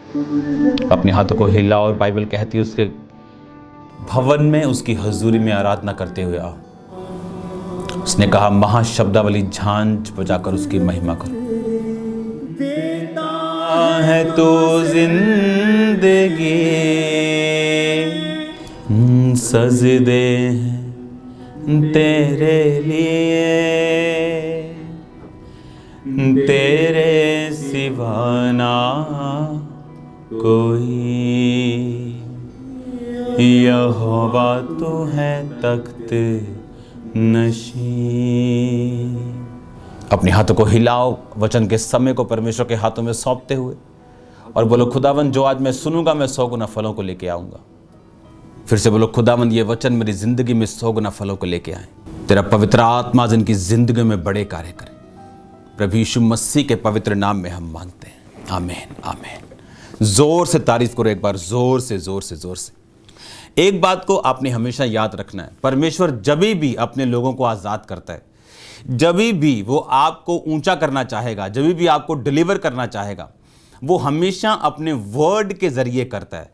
अपने हाथों को हिला और बाइबल कहती है उसके भवन में उसकी हजूरी में आराधना करते हुए आओ। उसने कहा महाशब्दावली झांझ बजाकर उसकी महिमा करो। देता है तो जिंदगी सजदे हैं तेरे लिए, तेरे सिवा ना कोई, यहोवा तो है तख्त नशी। अपने हाथों को हिलाओ वचन के समय को परमेश्वर के हाथों में सौंपते हुए और बोलो खुदावंद जो आज मैं सुनूंगा मैं 100 गुना फलों को लेके आऊंगा। फिर से बोलो खुदावंद ये वचन मेरी जिंदगी में 100 गुना फलों को लेके आए। तेरा पवित्र आत्मा जिनकी जिंदगी में बड़े कार्य करे, प्रभु यीशु मसीह के पवित्र नाम में हम मांगते हैं। आमीन आमीन। जोर से तारीफ करो एक बार, जोर से जोर से जोर से। एक बात को आपने हमेशा याद रखना है, परमेश्वर जब भी अपने लोगों को आजाद करता है, जब भी वो आपको ऊंचा करना चाहेगा, जब भी आपको डिलीवर करना चाहेगा, वो हमेशा अपने वर्ड के जरिए करता है।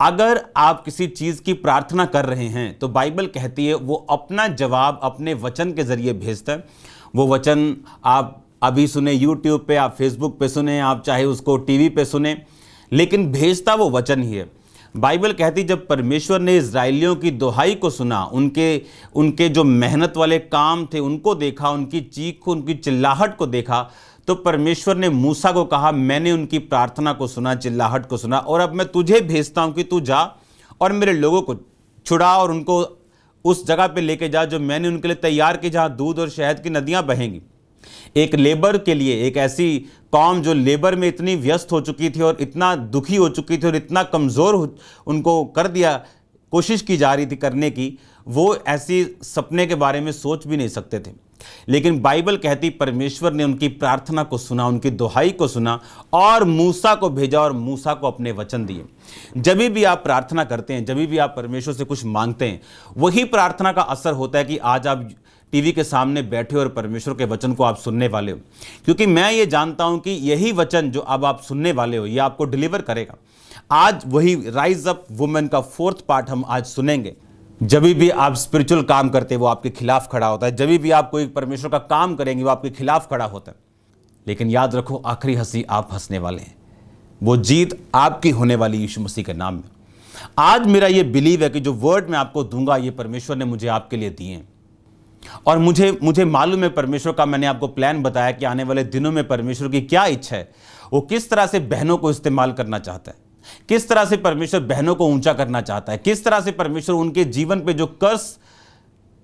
अगर आप किसी चीज की प्रार्थना कर रहे हैं तो बाइबल कहती है वो अपना जवाब अपने वचन के जरिए भेजता है। वो वचन आप अभी सुने यूट्यूब पे, आप फेसबुक पे सुने, आप चाहे उसको टीवी पे सुने, लेकिन भेजता वो वचन ही है। बाइबल कहती जब परमेश्वर ने इजराइलियों की दुहाई को सुना, उनके जो मेहनत वाले काम थे उनको देखा, उनकी चीख उनकी चिल्लाहट को देखा, तो परमेश्वर ने मूसा को कहा मैंने उनकी प्रार्थना को सुना, चिल्लाहट को सुना, और अब मैं तुझे भेजता हूं कि तू जा और मेरे लोगों को छुड़ा और उनको उस जगह पे लेके जा जो मैंने उनके लिए तैयार की, जहां दूध और शहद की नदियां बहेंगी। एक लेबर के लिए, एक ऐसी कौम जो लेबर में इतनी व्यस्त हो चुकी थी और इतना दुखी हो चुकी थी और इतना कमज़ोर उनको कर दिया, कोशिश की जा रही थी करने की, वो ऐसी सपने के बारे में सोच भी नहीं सकते थे। लेकिन बाइबल कहती परमेश्वर ने उनकी प्रार्थना को सुना, उनकी दुहाई को सुना और मूसा को भेजा और मूसा को अपने वचन दिए। जब भी आप प्रार्थना करते हैं, जब भी आप परमेश्वर से कुछ मांगते हैं, वही प्रार्थना का असर होता है कि आज आप टीवी के सामने बैठे और परमेश्वर के वचन को आप सुनने वाले हो, क्योंकि मैं ये जानता हूं कि यही वचन जो अब आप सुनने वाले हो ये आपको डिलीवर करेगा। आज वही राइज अप वुमेन का 4th पार्ट हम आज सुनेंगे। जब भी आप स्पिरिचुअल काम करते हैं वो आपके खिलाफ खड़ा होता है, जब भी आप कोई परमेश्वर का काम करेंगे वो आपके खिलाफ खड़ा होता है। लेकिन याद रखो आखिरी हंसी आप हंसने वाले हैं, वो जीत आपकी होने वाली यीशु मसीह के नाम में। आज मेरा ये बिलीव है कि जो वर्ड मैं आपको दूंगा ये परमेश्वर ने मुझे आपके लिए दिए हैं, और मुझे मालूम है परमेश्वर का, मैंने आपको प्लान बताया कि आने वाले दिनों में परमेश्वर की क्या इच्छा है, वो किस तरह से बहनों को इस्तेमाल करना चाहता है, किस तरह से परमेश्वर बहनों को ऊंचा करना चाहता है, किस तरह से परमेश्वर उनके जीवन पे जो कर्स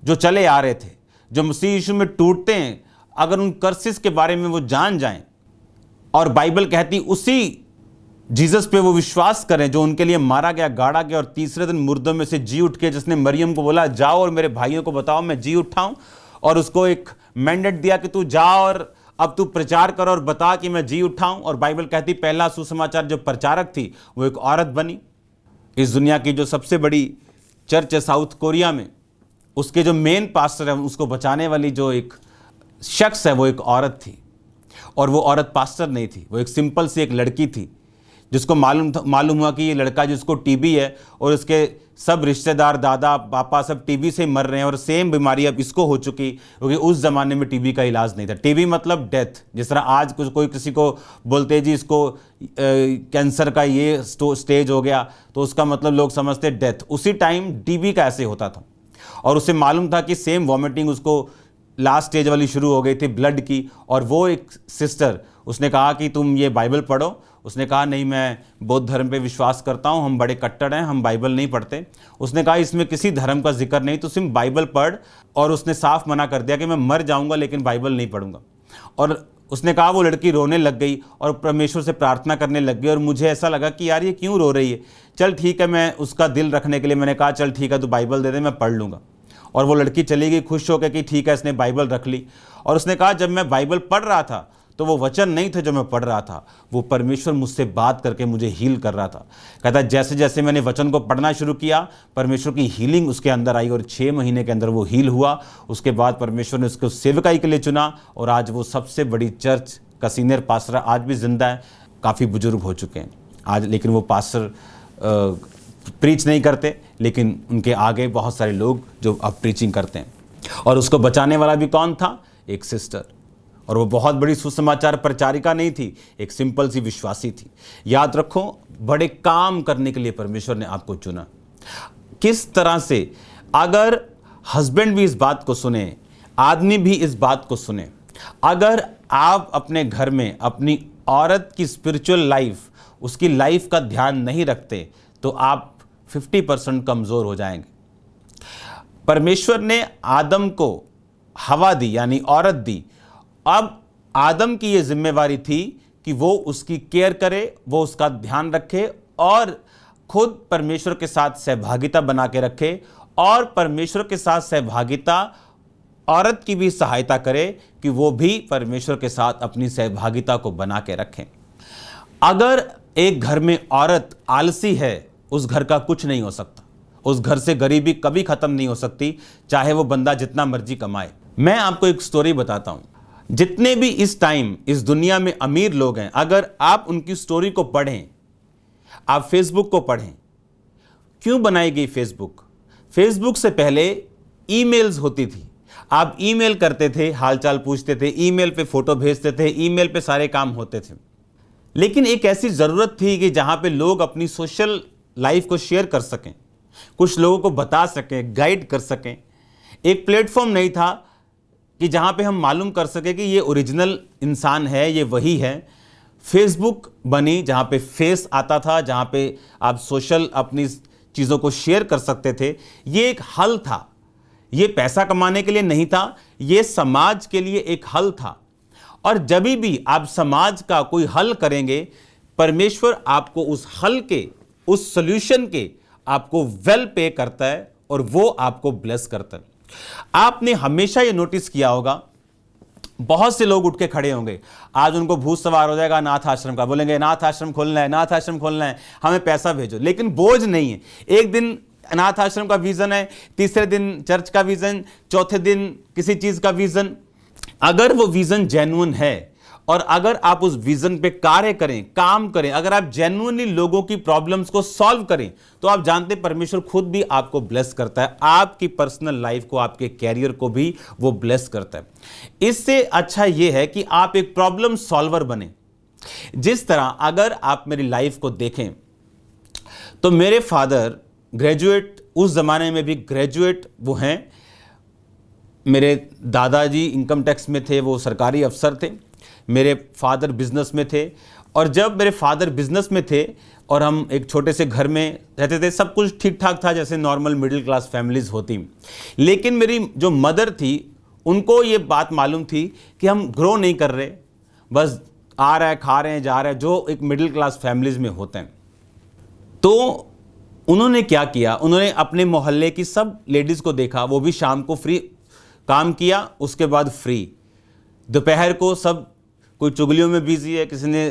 जो चले आ रहे थे, जो मसीह यीशु में टूटते हैं, अगर उन कर्सिस के बारे में वो जान जाएं और बाइबल कहती उसी जीसस पे वो विश्वास करें जो उनके लिए मारा गया, गाड़ा गया और तीसरे दिन मुर्दों में से जी उठ के, जिसने मरियम को बोला जाओ और मेरे भाइयों को बताओ मैं जी उठा हूं, और उसको एक मैंडेट दिया कि तू जा और अब तू प्रचार कर और बता कि मैं जी उठा हूं। और बाइबल कहती पहला सुसमाचार जो प्रचारक थी वो एक औरत बनी। इस दुनिया की जो सबसे बड़ी चर्च है साउथ कोरिया में, उसके जो मेन पास्टर है, उसको बचाने वाली जो एक शख्स है वो एक औरत थी। और वो औरत पास्टर नहीं थी, वो एक सिंपल सी एक लड़की थी जिसको मालूम हुआ कि ये लड़का जिसको टीबी है और उसके सब रिश्तेदार, दादा पापा सब टीबी से मर रहे हैं और सेम बीमारी अब इसको हो चुकी, क्योंकि उस ज़माने में टीबी का इलाज नहीं था। टीबी मतलब डेथ, जिस तरह आज कोई किसी को बोलते जी इसको कैंसर का ये स्टेज हो गया तो उसका मतलब लोग समझते डेथ। उसी टाइम टीबी का ऐसे होता था और उसे मालूम था कि सेम वॉमिटिंग उसको लास्ट स्टेज वाली शुरू हो गई थी ब्लड की। और वो एक सिस्टर, उसने कहा कि तुम ये बाइबल पढ़ो। उसने कहा नहीं मैं बौद्ध धर्म पे विश्वास करता हूँ, हम बड़े कट्टर हैं, हम बाइबल नहीं पढ़ते। उसने कहा इसमें किसी धर्म का जिक्र नहीं, तो सिर्फ बाइबल पढ़। और उसने साफ मना कर दिया कि मैं मर जाऊँगा लेकिन बाइबल नहीं पढ़ूंगा। और उसने कहा वो लड़की रोने लग गई और परमेश्वर से प्रार्थना करने लग गई। और मुझे ऐसा लगा कि यार ये क्यों रो रही है, चल ठीक है, मैं उसका दिल रखने के लिए मैंने कहा चल ठीक है तू बाइबल दे दे, मैं पढ़ लूँगा। और वो लड़की चली गई खुश होकर कि ठीक है, इसने बाइबल रख ली। और उसने कहा जब मैं बाइबल पढ़ रहा था तो वो वचन नहीं थे जो मैं पढ़ रहा था, वो परमेश्वर मुझसे बात करके मुझे हील कर रहा था। कहता जैसे जैसे मैंने वचन को पढ़ना शुरू किया परमेश्वर की हीलिंग उसके अंदर आई और 6 महीने के अंदर वो हील हुआ। उसके बाद परमेश्वर ने उसको सेवकाई के लिए चुना और आज वो सबसे बड़ी चर्च का सीनियर पास्टर आज भी जिंदा है, काफ़ी बुजुर्ग हो चुके हैं। आज लेकिन वो पास्टर प्रीच नहीं करते, लेकिन उनके आगे बहुत सारे लोग जो अब प्रीचिंग करते हैं। और उसको बचाने वाला भी कौन था? एक सिस्टर। और वो बहुत बड़ी सुसमाचार प्रचारिका नहीं थी, एक सिंपल सी विश्वासी थी। याद रखो, बड़े काम करने के लिए परमेश्वर ने आपको चुना। किस तरह से, अगर हस्बैंड भी इस बात को सुने, आदमी भी इस बात को सुने, अगर आप अपने घर में अपनी औरत की स्पिरिचुअल लाइफ, उसकी लाइफ का ध्यान नहीं रखते, तो आप 50% कमज़ोर हो जाएंगे। परमेश्वर ने आदम को हवा दी, यानी औरत दी। अब आदम की ये जिम्मेवारी थी कि वो उसकी केयर करे, वो उसका ध्यान रखे और खुद परमेश्वर के साथ सहभागिता बना के रखे, और परमेश्वर के साथ सहभागिता औरत की भी सहायता करे कि वो भी परमेश्वर के साथ अपनी सहभागिता को बना के रखें। अगर एक घर में औरत आलसी है, उस घर का कुछ नहीं हो सकता। उस घर से गरीबी कभी खत्म नहीं हो सकती, चाहे वो बंदा जितना मर्जी कमाए। मैं आपको एक स्टोरी बताता हूं। जितने भी इस टाइम इस दुनिया में अमीर लोग हैं, अगर आप उनकी स्टोरी को पढ़ें, आप फेसबुक को पढ़ें। क्यों बनाई गई फेसबुक? फेसबुक से पहले ईमेल्स होती थी। आप ईमेल करते थे, हालचाल पूछते थे, ईमेल पे फोटो भेजते थे, ईमेल पे सारे काम होते थे। लेकिन एक ऐसी ज़रूरत थी कि जहाँ पे लोग अपनी सोशल लाइफ को शेयर कर सकें, कुछ लोगों को बता सकें, गाइड कर सकें। एक प्लेटफॉर्म नहीं था कि जहाँ पे हम मालूम कर सकें कि ये ओरिजिनल इंसान है, ये वही है। फेसबुक बनी जहाँ पे फेस आता था, जहाँ पे आप सोशल अपनी चीज़ों को शेयर कर सकते थे। ये एक हल था। ये पैसा कमाने के लिए नहीं था, ये समाज के लिए एक हल था। और जब भी आप समाज का कोई हल करेंगे, परमेश्वर आपको उस हल के, उस सॉल्यूशन के आपको वेल पे करता है और वो आपको ब्लेस करता है। आपने हमेशा ये नोटिस किया होगा, बहुत से लोग उठ के खड़े होंगे, आज उनको भूत सवार हो जाएगा अनाथ आश्रम का, बोलेंगे अनाथ आश्रम खोलना है, अनाथ आश्रम खोलना है, हमें पैसा भेजो। लेकिन बोझ नहीं है। एक दिन अनाथ आश्रम का विजन है, तीसरे दिन चर्च का विजन, चौथे दिन किसी चीज का विजन। अगर वो विजन जेन्युइन है और अगर आप उस विजन पे कार्य करें, काम करें, अगर आप जेन्युइनली लोगों की प्रॉब्लम्स को सॉल्व करें, तो आप जानते परमेश्वर खुद भी आपको ब्लेस करता है। आपकी पर्सनल लाइफ को, आपके कैरियर को भी वो ब्लेस करता है। इससे अच्छा ये है कि आप एक प्रॉब्लम सॉल्वर बने। जिस तरह अगर आप मेरी लाइफ को देखें, तो मेरे फादर ग्रेजुएट, उस जमाने में भी ग्रेजुएट वो हैं। मेरे दादाजी इनकम टैक्स में थे, वो सरकारी अफसर थे। मेरे फादर बिजनेस में थे। और जब मेरे फादर बिजनेस में थे और हम एक छोटे से घर में रहते थे, सब कुछ ठीक ठाक था, जैसे नॉर्मल मिडिल क्लास फैमिलीज होती। लेकिन मेरी जो मदर थी, उनको ये बात मालूम थी कि हम ग्रो नहीं कर रहे, बस आ रहा है, खा रहे हैं, जा रहे हैं, जो एक मिडिल क्लास फैमिलीज में होते हैं। तो उन्होंने क्या किया, उन्होंने अपने मोहल्ले की सब लेडीज़ को देखा, वो भी शाम को फ्री काम किया, उसके बाद फ्री। दोपहर को सब कोई चुगलियों में बिजी है, किसी ने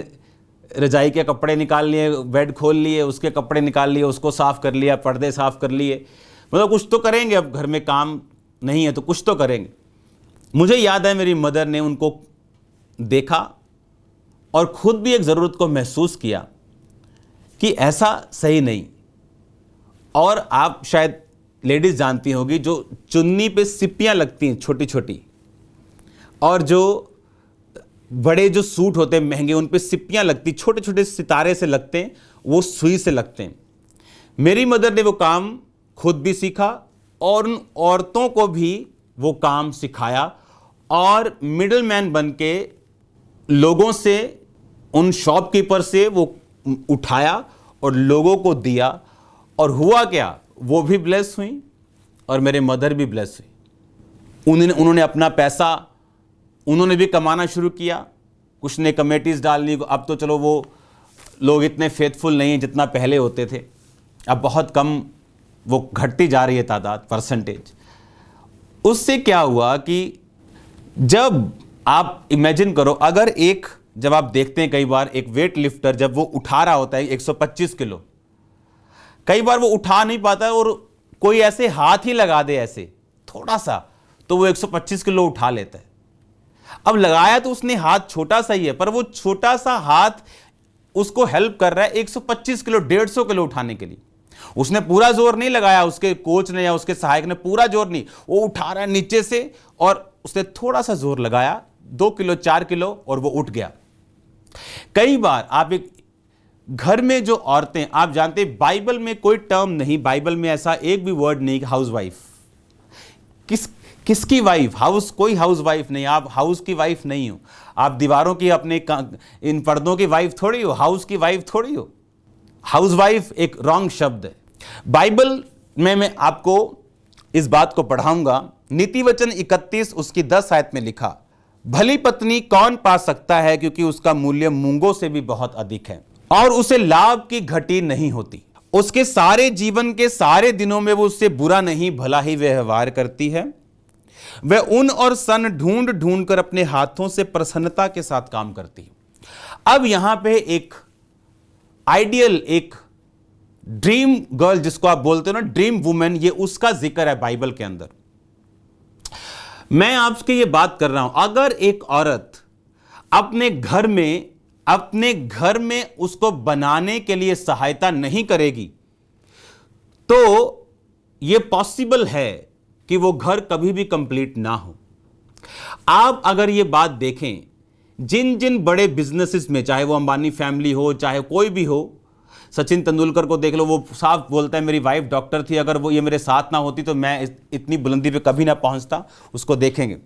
रजाई के कपड़े निकाल लिए, बेड खोल लिए, उसके कपड़े निकाल लिए, उसको साफ़ कर लिया, पर्दे साफ़ कर लिए। मतलब कुछ तो करेंगे, अब घर में काम नहीं है तो कुछ तो करेंगे। मुझे याद है मेरी मदर ने उनको देखा और ख़ुद भी एक ज़रूरत को महसूस किया कि ऐसा सही नहीं। और आप शायद लेडीज़ जानती होगी, जो चुन्नी पे सिप्पियाँ लगती हैं छोटी छोटी, और जो बड़े जो सूट होते हैं महंगे, उन पे सिप्पियाँ लगती, छोटे छोटे सितारे से लगते हैं, वो सुई से लगते हैं। मेरी मदर ने वो काम खुद भी सीखा और उन औरतों को भी वो काम सिखाया, और मिडल मैन बन के लोगों से, उन शॉपकीपर से वो उठाया और लोगों को दिया। और हुआ क्या, वो भी ब्लेस हुई और मेरे मदर भी ब्लेस हुई। उन्होंने अपना पैसा, उन्होंने भी कमाना शुरू किया। कुछ ने कमेटीज डालनी, अब तो चलो वो लोग इतने फेथफुल नहीं हैं जितना पहले होते थे, अब बहुत कम, वो घटती जा रही है तादाद, परसेंटेज। उससे क्या हुआ कि जब आप इमेजिन करो, अगर एक, जब आप देखते हैं कई बार एक वेट लिफ्टर जब वो उठा रहा होता है 125 किलो, कई बार वो उठा नहीं पाता है और कोई ऐसे हाथ ही लगा दे ऐसे थोड़ा सा, तो वो 125 किलो उठा लेता है। अब लगाया तो उसने हाथ छोटा सा ही है, पर वो छोटा सा हाथ उसको हेल्प कर रहा है 125 किलो 150 किलो उठाने के लिए। उसने पूरा जोर नहीं लगाया, उसके कोच ने या उसके सहायक ने पूरा जोर नहीं, वो उठा रहा है नीचे से और उसने थोड़ा सा जोर लगाया 2 किलो 4 किलो और वो उठ गया। कई बार आप एक घर में जो औरतें, आप जानते हैं बाइबल में कोई टर्म नहीं, बाइबल में ऐसा एक भी वर्ड नहीं कि हाउस वाइफ। किसकी वाइफ? हाउस, कोई हाउस वाइफ नहीं। आप हाउस की वाइफ नहीं हो, आप दीवारों की अपने इन पर्दों की वाइफ थोड़ी हो, हाउस की वाइफ थोड़ी हो। हाउस वाइफ एक रॉन्ग शब्द है। बाइबल में मैं आपको इस बात को पढ़ाऊंगा। नीति वचन 31 उसकी 10 आयत में लिखा, भली पत्नी कौन पा सकता है, क्योंकि उसका मूल्य मूंगों से भी बहुत अधिक है और उसे लाभ की घटी नहीं होती। उसके सारे जीवन के सारे दिनों में वो उससे बुरा नहीं भला ही व्यवहार करती है। वह ऊन और सन ढूंढ ढूंढ कर अपने हाथों से प्रसन्नता के साथ काम करती है। अब यहां पे एक आइडियल, एक ड्रीम गर्ल जिसको आप बोलते हो ना, ड्रीम वुमेन, ये उसका जिक्र है बाइबल के अंदर। मैं आपसे ये बात कर रहा हूं, अगर एक औरत अपने घर में उसको बनाने के लिए सहायता नहीं करेगी तो यह पॉसिबल है कि वो घर कभी भी कंप्लीट ना हो। आप अगर ये बात देखें, जिन जिन बड़े बिजनेसेस में, चाहे वो अंबानी फैमिली हो, चाहे कोई भी हो, सचिन तेंदुलकर को देख लो, वो साफ बोलता है मेरी वाइफ डॉक्टर थी, अगर वो ये मेरे साथ ना होती तो मैं इतनी बुलंदी पे कभी ना पहुंचता। उसको देखेंगे,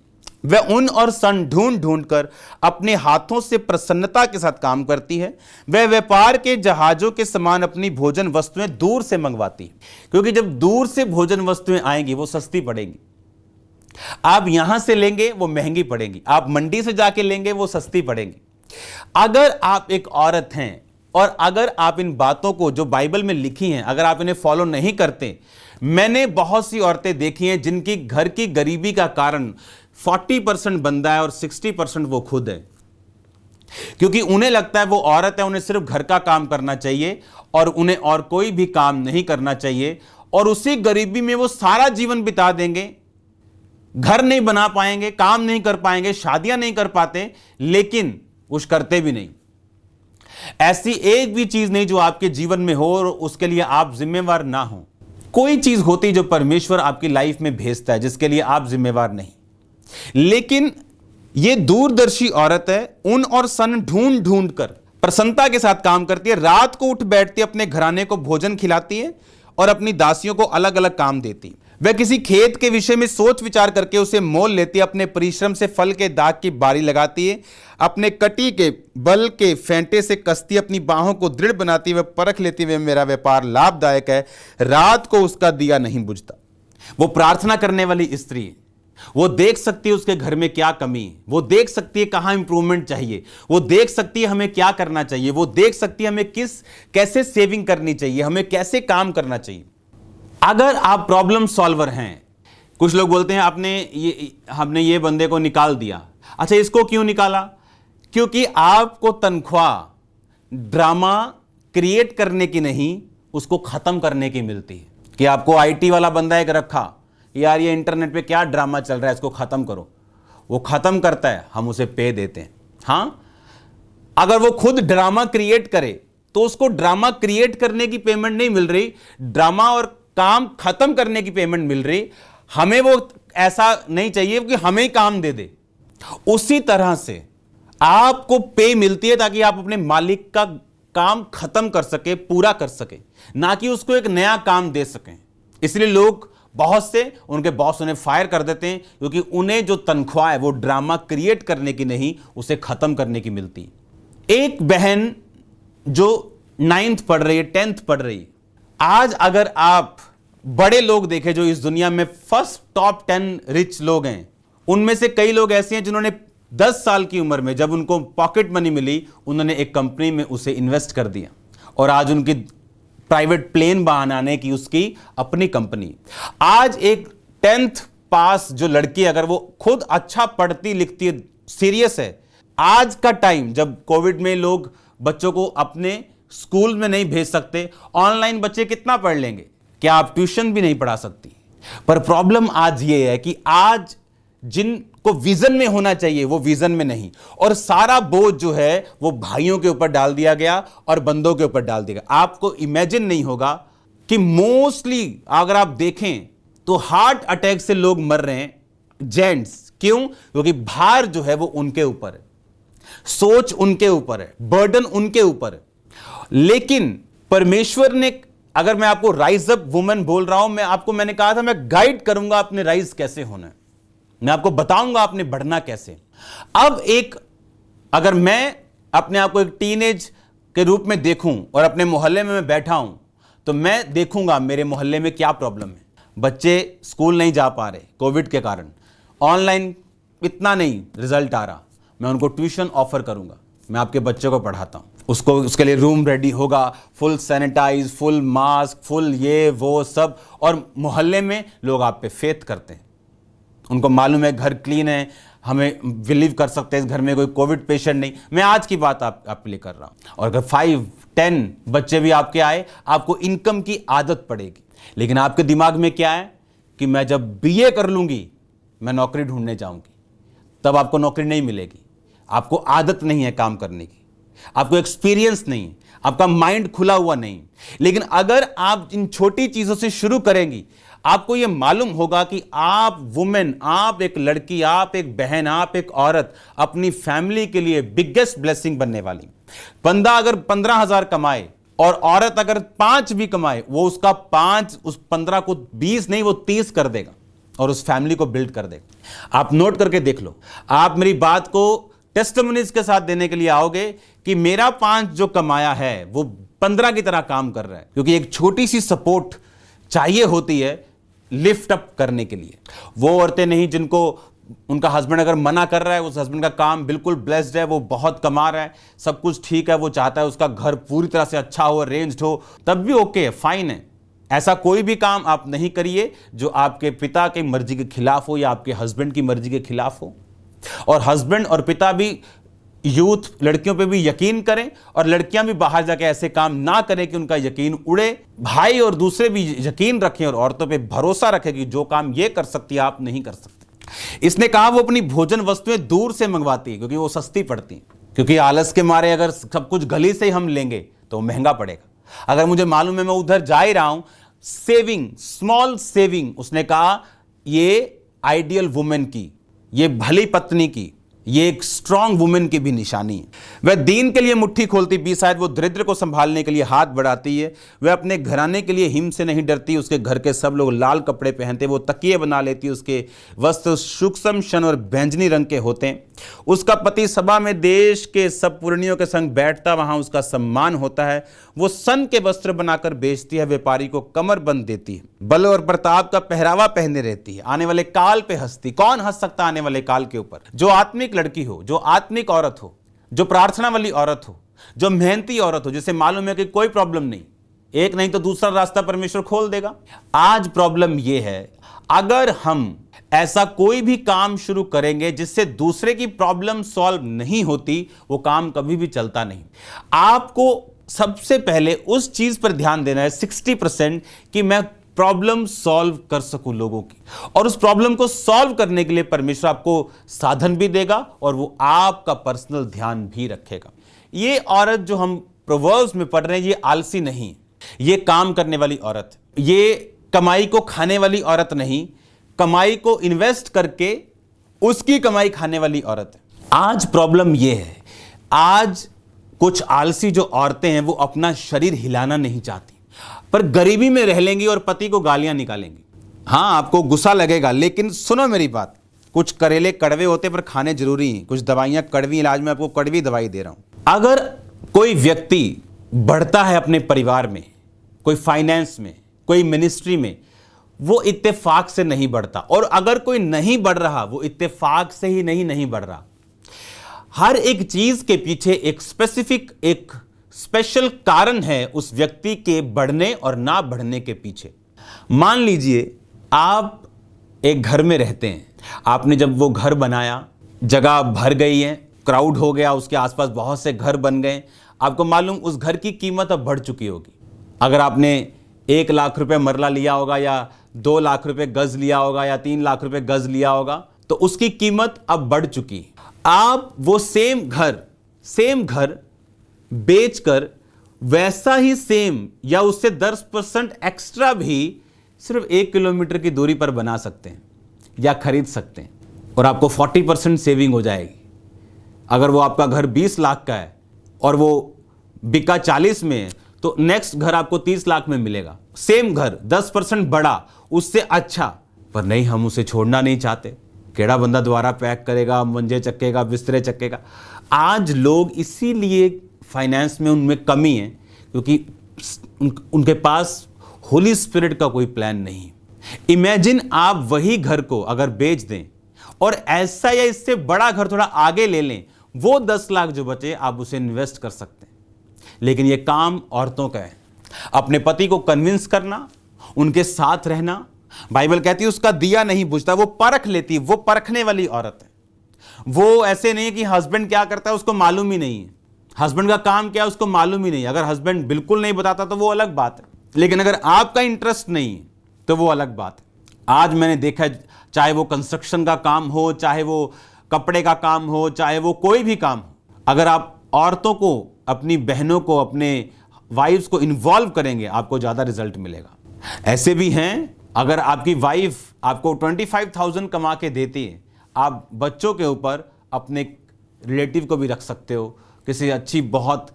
वह ऊन और सन ढूंढ ढूंढ कर अपने हाथों से प्रसन्नता के साथ काम करती है। वह व्यापार के जहाजों के समान अपनी भोजन वस्तुएं दूर से मंगवाती है, क्योंकि जब दूर से भोजन वस्तुएं आएंगी वो सस्ती पड़ेंगी। आप यहां से लेंगे वो महंगी पड़ेंगी, आप मंडी से जाके लेंगे वो सस्ती पड़ेंगी। अगर आप एक औरत हैं और अगर आप इन बातों को जो बाइबल में लिखी हैं, अगर आप इन्हें फॉलो नहीं करते, मैंने बहुत सी औरतें देखी हैं जिनकी घर की गरीबी का कारण 40% बंदा है और 60% वो खुद है, क्योंकि उन्हें लगता है वो औरत है, उन्हें सिर्फ घर का काम करना चाहिए और उन्हें और कोई भी काम नहीं करना चाहिए, और उसी गरीबी में वो सारा जीवन बिता देंगे। घर नहीं बना पाएंगे, काम नहीं कर पाएंगे, शादियां नहीं कर पाते, लेकिन कुछ करते भी नहीं। ऐसी एक भी चीज नहीं जो आपके जीवन में हो और उसके लिए आप जिम्मेवार ना हो। कोई चीज होती जो परमेश्वर आपकी लाइफ में भेजता है जिसके लिए आप जिम्मेवार नहीं। लेकिन यह दूरदर्शी औरत है, ऊन और सन ढूंढ ढूंढ कर प्रसन्नता के साथ काम करती है। रात को उठ बैठती है, अपने घराने को भोजन खिलाती है और अपनी दासियों को अलग अलग काम देती है। वह किसी खेत के विषय में सोच विचार करके उसे मोल लेती है, अपने परिश्रम से फल के दाग की बारी लगाती है, अपने कटी के बल के फेंटे से कसती, अपनी बाहों को दृढ़ बनाती है, वह परख लेती है मेरा व्यापार लाभदायक है, रात को उसका दिया नहीं बुझता। वो प्रार्थना करने वाली स्त्री है, वो देख सकती है उसके घर में क्या कमी है, वो देख सकती है कहां इंप्रूवमेंट चाहिए, वो देख सकती है हमें क्या करना चाहिए, वो देख सकती है हमें कैसे सेविंग करनी चाहिए, हमें कैसे काम करना चाहिए। अगर आप प्रॉब्लम सॉल्वर हैं, कुछ लोग बोलते हैं हमने ये बंदे को निकाल दिया। अच्छा, इसको क्यों निकाला? क्योंकि आपको तनख्वाह ड्रामा क्रिएट करने की नहीं, उसको खत्म करने की मिलती है। कि आपको आईटी वाला बंदा एक रखा, यार ये इंटरनेट पे क्या ड्रामा चल रहा है, इसको खत्म करो, वो खत्म करता है, हम उसे पे देते हैं। हां, अगर वो खुद ड्रामा क्रिएट करे तो उसको ड्रामा क्रिएट करने की पेमेंट नहीं मिल रही, ड्रामा और काम खत्म करने की पेमेंट मिल रही। हमें वो ऐसा नहीं चाहिए कि हमें ही काम दे दे। उसी तरह से आपको पे मिलती है ताकि आप अपने मालिक का काम खत्म कर सके, पूरा कर सके, ना कि उसको एक नया काम दे सकें। इसलिए लोग बहुत से उनके बॉस उन्हें फायर कर देते हैं, क्योंकि उन्हें जो तनख्वाह है वो ड्रामा क्रिएट करने की नहीं, उसे खत्म करने की मिलती है। एक बहन जो 9th पढ़ रही है, 10th पढ़ रही है, आज अगर आप बड़े लोग देखें जो इस दुनिया में फर्स्ट टॉप 10 रिच लोग हैं, उनमें से कई लोग ऐसे हैं जिन्होंने 10 साल की उम्र में जब उनको पॉकेट मनी मिली, उन्होंने एक कंपनी में उसे इन्वेस्ट कर दिया और आज उनकी प्राइवेट प्लेन बनाने की उसकी अपनी कंपनी। आज एक 10th पास जो लड़की, अगर वो खुद अच्छा पढ़ती लिखती है, सीरियस है, आज का टाइम जब कोविड में लोग बच्चों को अपने स्कूल में नहीं भेज सकते, ऑनलाइन बच्चे कितना पढ़ लेंगे, क्या आप ट्यूशन भी नहीं पढ़ा सकती। पर प्रॉब्लम आज ये है कि आज जिनको को विजन में होना चाहिए, वो विजन में नहीं। और सारा बोझ जो है वो भाइयों के ऊपर डाल दिया गया और बंदों के ऊपर डाल दिया गया। आपको इमेजिन नहीं होगा कि मोस्टली अगर आप देखें तो हार्ट अटैक से लोग मर रहे हैं जेंट्स। क्यों? क्योंकि भार जो है वो उनके ऊपर है, सोच उनके ऊपर है, बर्डन उनके ऊपर है। लेकिन परमेश्वर ने, अगर मैं आपको राइज अप वुमेन बोल रहा हूं, मैंने कहा था मैं गाइड करूंगा आपने राइज कैसे होना है, मैं आपको बताऊंगा आपने बढ़ना कैसे। अब अगर मैं अपने आप को एक टीनेज के रूप में देखूं और अपने मोहल्ले में मैं बैठा हूं, तो मैं देखूंगा मेरे मोहल्ले में क्या प्रॉब्लम है। बच्चे स्कूल नहीं जा पा रहे कोविड के कारण, ऑनलाइन इतना नहीं रिजल्ट आ रहा, मैं उनको ट्यूशन ऑफर करूंगा, मैं आपके बच्चे को पढ़ाता हूं, उसके लिए रूम रेडी होगा, full sanitize, full mask, full ये वो सब। और मोहल्ले में लोग आप पे फेथ करते हैं, उनको मालूम है घर क्लीन है, हमें बिलीव कर सकते हैं इस घर में कोई कोविड पेशेंट नहीं। मैं आज की बात आपके लिए कर रहा हूं। और अगर 5-10 बच्चे भी आपके आए, आपको इनकम की आदत पड़ेगी। लेकिन आपके दिमाग में क्या है कि मैं जब बीए कर लूंगी मैं नौकरी ढूंढने जाऊंगी, तब आपको नौकरी नहीं मिलेगी। आपको आदत नहीं है काम करने की, आपको एक्सपीरियंस नहीं, आपका माइंड खुला हुआ नहीं। लेकिन अगर आप इन छोटी चीजों से शुरू करेंगी, आपको यह मालूम होगा कि आप वुमेन, आप एक लड़की, आप एक बहन, आप एक औरत अपनी फैमिली के लिए बिगेस्ट ब्लेसिंग बनने वाली। बंदा अगर 15,000 कमाए और औरत अगर 5 भी कमाए, वो उसका 5 उस 15 को 20 नहीं, वो 30 कर देगा और उस फैमिली को बिल्ड कर देगा। आप नोट करके देख लो। आप मेरी बात को टेस्टिमोनीज के साथ देने के लिए आओगे कि मेरा 5 जो कमाया है वो 15 की तरह काम कर रहा है, क्योंकि एक छोटी सी सपोर्ट चाहिए होती है लिफ्ट अप करने के लिए। वो औरतें नहीं जिनको उनका हस्बैंड अगर मना कर रहा है, उस हस्बैंड का काम बिल्कुल ब्लेस्ड है, वो बहुत कमा रहा है, सब कुछ ठीक है, वो चाहता है उसका घर पूरी तरह से अच्छा हो, अरेंज्ड हो, तब भी ओके है, फाइन है। ऐसा कोई भी काम आप नहीं करिए जो आपके पिता की मर्जी के खिलाफ हो या आपके हस्बैंड की मर्जी के खिलाफ हो। और हस्बैंड और पिता भी यूथ लड़कियों पे भी यकीन करें, और लड़कियां भी बाहर जाके ऐसे काम ना करें कि उनका यकीन उड़े। भाई और दूसरे भी यकीन रखें और औरतों पे भरोसा रखें कि जो काम ये कर सकती है आप नहीं कर सकते। इसने कहा वो अपनी भोजन वस्तुएं दूर से मंगवाती है क्योंकि वो सस्ती पड़ती हैं। क्योंकि आलस के मारे अगर सब कुछ गली से हम लेंगे तो महंगा पड़ेगा। अगर मुझे मालूम है मैं उधर जा ही रहा हूं, सेविंग, स्मॉल सेविंग, उसने कहा ये आइडियल वुमेन की, ये भली पत्नी की, ये एक स्ट्रांग वुमेन की भी निशानी है। वह दीन के लिए मुट्ठी खोलती भी, शायद वो दरिद्र को संभालने के लिए हाथ बढ़ाती है। वह अपने घराने के लिए हिम से नहीं डरती, उसके घर के सब लोग लाल कपड़े पहनते, वो तकिए बना लेती, उसके वस्त्र सूक्ष्म शन और बैंजनी रंग के होते हैं। उसका पति सभा में देश के सब पुरनियों के संग बैठता, वहां उसका सम्मान होता है। वो सन के वस्त्र बनाकर बेचती है, व्यापारी को कमर बंद देती है, बल और प्रताप का पहरावा पहने रहती है, आने वाले काल पे हंसती। कौन हंस सकता आने वाले काल के ऊपर? जो आत्मिक लड़की हो, जो आत्मिक औरत हो, जो प्रार्थना वाली औरत हो, जो मेहनती औरत हो, जिसे मालूम है कि कोई प्रॉब्लम नहीं, एक नहीं तो दूसरा रास्ता परमेश्वर खोल देगा। आज प्रॉब्लम यह है, अगर हम ऐसा कोई भी काम शुरू करेंगे जिससे दूसरे की प्रॉब्लम सॉल्व नहीं होती, वो काम कभी भी चलता नहीं। आपको सबसे पहले उस चीज पर ध्यान देना है 60% कि मैं प्रॉब्लम सॉल्व कर सकूं लोगों की, और उस प्रॉब्लम को सॉल्व करने के लिए परमेश्वर आपको साधन भी देगा और वो आपका पर्सनल ध्यान भी रखेगा। ये औरत जो हम प्रोवर्ब्स में पढ़ रहे हैं, ये आलसी नहीं, ये काम करने वाली औरत, ये कमाई को खाने वाली औरत नहीं, कमाई को इन्वेस्ट करके उसकी कमाई खाने वाली औरत है। आज प्रॉब्लम यह है, आज कुछ आलसी जो औरतें हैं वो अपना शरीर हिलाना नहीं चाहती, पर गरीबी में रह लेंगी और पति को गालियां निकालेंगी। हाँ, आपको गुस्सा लगेगा, लेकिन सुनो मेरी बात, कुछ करेले कड़वे होते पर खाने जरूरी हैं। कुछ दवाइयां कड़वी, इलाज में आपको कड़वी दवाई दे रहा हूं। अगर कोई व्यक्ति बढ़ता है अपने परिवार में, कोई फाइनेंस में, कोई मिनिस्ट्री में, वो इत्तेफाक से नहीं बढ़ता, और अगर कोई नहीं बढ़ रहा, वो इत्तेफाक से ही नहीं बढ़ रहा। हर एक चीज के पीछे एक स्पेसिफिक, एक स्पेशल कारण है उस व्यक्ति के बढ़ने और ना बढ़ने के पीछे। मान लीजिए आप एक घर में रहते हैं, आपने जब वो घर बनाया, जगह भर गई है, क्राउड हो गया, उसके आसपास बहुत से घर बन गए, आपको मालूम उस घर की कीमत अब बढ़ चुकी होगी। अगर आपने 1 लाख रुपए मरला लिया होगा, या 2 लाख रुपए गज लिया होगा, या 3 लाख रुपए गज लिया होगा, तो उसकी कीमत अब बढ़ चुकी। आप वो सेम घर बेचकर वैसा ही सेम या उससे 10% एक्स्ट्रा भी सिर्फ 1 किलोमीटर की दूरी पर बना सकते हैं या खरीद सकते हैं, और आपको 40% सेविंग हो जाएगी। अगर वो आपका घर 20 लाख का है और वो बिका 40 में है, तो नेक्स्ट घर आपको 30 लाख में मिलेगा। सेम घर 10% बड़ा, उससे अच्छा, पर नहीं, हम उसे छोड़ना नहीं चाहते। केड़ा बंदा द्वारा पैक करेगा, मंजे चक्केगा, बिस्तरे चक्केगा। आज लोग इसीलिए फाइनेंस में उनमें कमी है, क्योंकि उनके पास होली स्पिरिट का कोई प्लान नहीं। इमेजिन आप वही घर को अगर बेच दें और ऐसा या इससे बड़ा घर थोड़ा आगे ले लें, वो 10 लाख जो बचे आप उसे इन्वेस्ट कर सकते हैं। लेकिन ये काम औरतों का है, अपने पति को कन्विंस करना, उनके साथ रहना। बाइबल कहती है उसका दिया नहीं बुझता, वो परख लेती है, वो परखने वाली औरत है। वो ऐसे नहीं कि हस्बैंड क्या करता है उसको मालूम ही नहीं है, हस्बैंड का काम क्या है उसको मालूम ही नहीं। अगर हस्बैंड बिल्कुल नहीं बताता तो वो अलग बात है, लेकिन अगर आपका इंटरेस्ट नहीं है तो वो अलग बात है। आज मैंने देखा है, चाहे वो कंस्ट्रक्शन का काम हो, चाहे वो कपड़े का काम हो, चाहे वो कोई भी काम हो, अगर आप औरतों को, अपनी बहनों को, अपने वाइफ्स को इन्वॉल्व करेंगे, आपको ज़्यादा रिजल्ट मिलेगा। ऐसे भी हैं, अगर आपकी वाइफ आपको 25,000 कमा के देती है, आप बच्चों के ऊपर अपने रिलेटिव को भी रख सकते हो, किसी अच्छी बहुत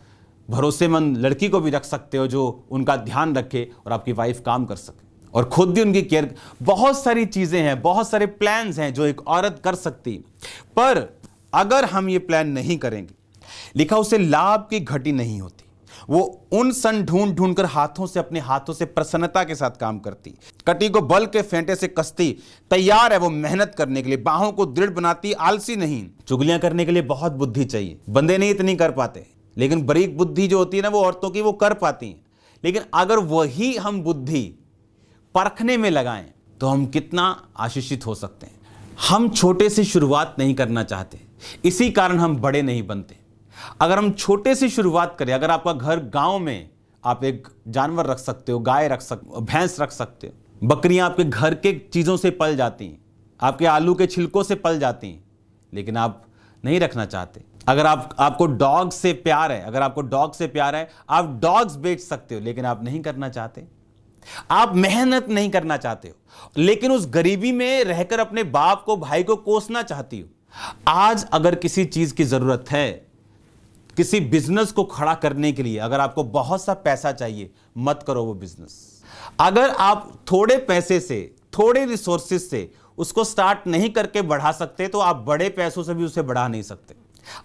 भरोसेमंद लड़की को भी रख सकते हो जो उनका ध्यान रखे और आपकी वाइफ काम कर सके और खुद भी उनकी केयर। बहुत सारी चीज़ें हैं, बहुत सारे प्लान्स हैं जो एक औरत कर सकती। पर अगर हम ये प्लान नहीं करेंगे, लिखा उसे लाभ की घटी नहीं होती। वो उन सन ढूंढ ढूंढ कर हाथों से, अपने हाथों से प्रसन्नता के साथ काम करती, कटी को बल के फेंटे से कसती, तैयार है वो मेहनत करने के लिए, बाहों को दृढ़ बनाती, आलसी नहीं। चुगलियां करने के लिए बहुत बुद्धि चाहिए, बंदे नहीं इतनी कर पाते, लेकिन बरीक बुद्धि जो होती है ना वो औरतों की, वो कर पाती हैं। लेकिन अगर वही हम बुद्धि परखने में लगाएं तो हम कितना आशीषित हो सकते हैं। हम छोटे से शुरुआत नहीं करना चाहते, इसी कारण हम बड़े नहीं बनते। अगर हम छोटे से शुरुआत करें, अगर आपका घर गांव में, आप एक जानवर रख सकते हो, गाय रख सकते हो, भैंस रख सकते हो, बकरियां आपके घर के चीज़ों से पल जाती हैं, आपके आलू के छिलकों से पल जाती हैं, लेकिन आप नहीं रखना चाहते। अगर आपको डॉग से प्यार है, अगर आपको डॉग से प्यार है, आप डॉग्स बेच सकते हो, लेकिन आप नहीं करना चाहते। आप मेहनत नहीं करना चाहते हो, लेकिन उस गरीबी में रहकर अपने बाप को, भाई को कोसना चाहती हो। आज अगर किसी चीज की जरूरत है, किसी बिजनेस को खड़ा करने के लिए, अगर आपको बहुत सा पैसा चाहिए, मत करो वो बिजनेस। अगर आप थोड़े पैसे से, थोड़े रिसोर्सेज से उसको स्टार्ट नहीं करके बढ़ा सकते, तो आप बड़े पैसों से भी उसे बढ़ा नहीं सकते।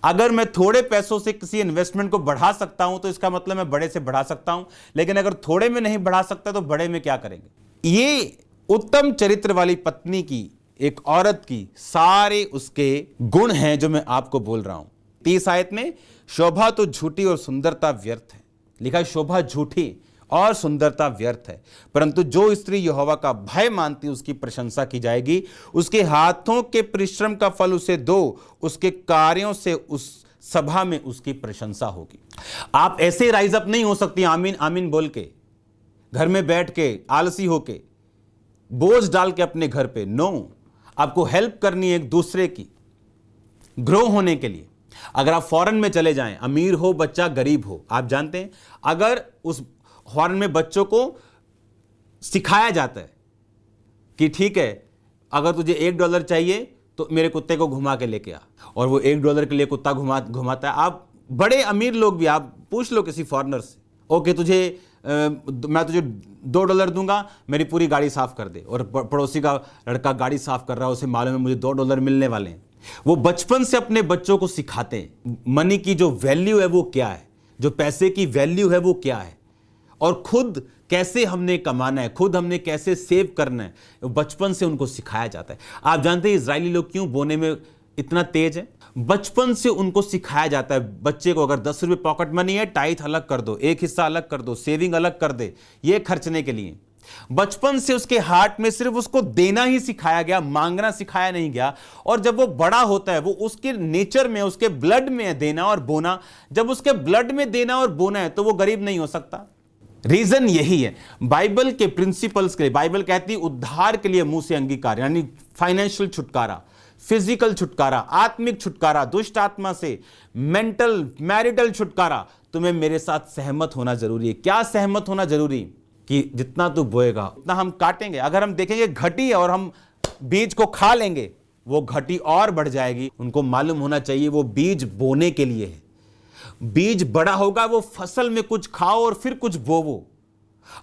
अगर मैं थोड़े पैसों से किसी इन्वेस्टमेंट को बढ़ा सकता हूं, तो इसका मतलब मैं बड़े से बढ़ा सकता हूं। लेकिन अगर थोड़े में नहीं बढ़ा सकता, तो बड़े में क्या करेंगे। ये उत्तम चरित्र वाली पत्नी की, एक औरत की सारे उसके गुण हैं जो मैं आपको बोल रहा हूं। 30 आयत में, शोभा तो झूठी और सुंदरता व्यर्थ है। लिखा है शोभा झूठी और सुंदरता व्यर्थ है, परंतु जो स्त्री यहोवा का भय मानती उसकी प्रशंसा की जाएगी। उसके हाथों के परिश्रम का फल उसे दो, उसके कार्यों से उस सभा में उसकी प्रशंसा होगी। आप ऐसे राइज अप नहीं हो सकती आमीन आमीन बोल के, घर में बैठ के आलसी होके, बोझ डाल के अपने घर पे। नो, आपको हेल्प करनी है एक दूसरे की, ग्रो होने के लिए। अगर आप फॉरेन में चले जाएं, अमीर हो बच्चा, गरीब हो, आप जानते हैं अगर उस फॉरेन में बच्चों को सिखाया जाता है कि ठीक है, अगर तुझे $1 चाहिए तो मेरे कुत्ते को घुमा के लेके आ, और वो $1 के लिए कुत्ता घुमाता है। आप बड़े अमीर लोग भी, आप पूछ लो किसी फॉरेनर से, ओके मैं तुझे $2 दूंगा, मेरी पूरी गाड़ी साफ कर दे। और पड़ोसी का लड़का गाड़ी साफ कर रहा है, उसे मालूम है मुझे $2 मिलने वाले हैं। वो बचपन से अपने बच्चों को सिखाते हैं मनी की जो वैल्यू है वो क्या है, जो पैसे की वैल्यू है वो क्या है, और खुद कैसे हमने कमाना है, खुद हमने कैसे सेव करना है, बचपन से उनको सिखाया जाता है। आप जानते हैं इजरायली लोग क्यों बोने में इतना तेज है? बचपन से उनको सिखाया जाता है। बच्चे को अगर $10 पॉकेट मनी है, टाइथ अलग कर दो, एक हिस्सा अलग कर दो, सेविंग अलग कर दे, ये खर्चने के लिए। बचपन से उसके हार्ट में सिर्फ उसको देना ही सिखाया गया, मांगना सिखाया नहीं गया। और जब वो बड़ा होता है, वो उसके नेचर में, उसके ब्लड में है देना और बोना। जब उसके ब्लड में देना और बोना है, तो वो गरीब नहीं हो सकता। रीजन यही है। बाइबल के प्रिंसिपल्स के लिए, बाइबल कहती है उद्धार के लिए मुंह से अंगीकार, यानी फाइनेंशियल छुटकारा, फिजिकल छुटकारा, आत्मिक छुटकारा, दुष्ट आत्मा से, मेंटल मैरिटल छुटकारा, तुम्हें मेरे साथ सहमत होना जरूरी है। क्या सहमत होना जरूरी? कि जितना तू बोएगा उतना हम काटेंगे। अगर हम देखेंगे घटी है और हम बीज को खा लेंगे, वो घटी और बढ़ जाएगी। उनको मालूम होना चाहिए वो बीज बोने के लिए है। बीज बड़ा होगा, वो फसल में कुछ खाओ और फिर कुछ बोवो।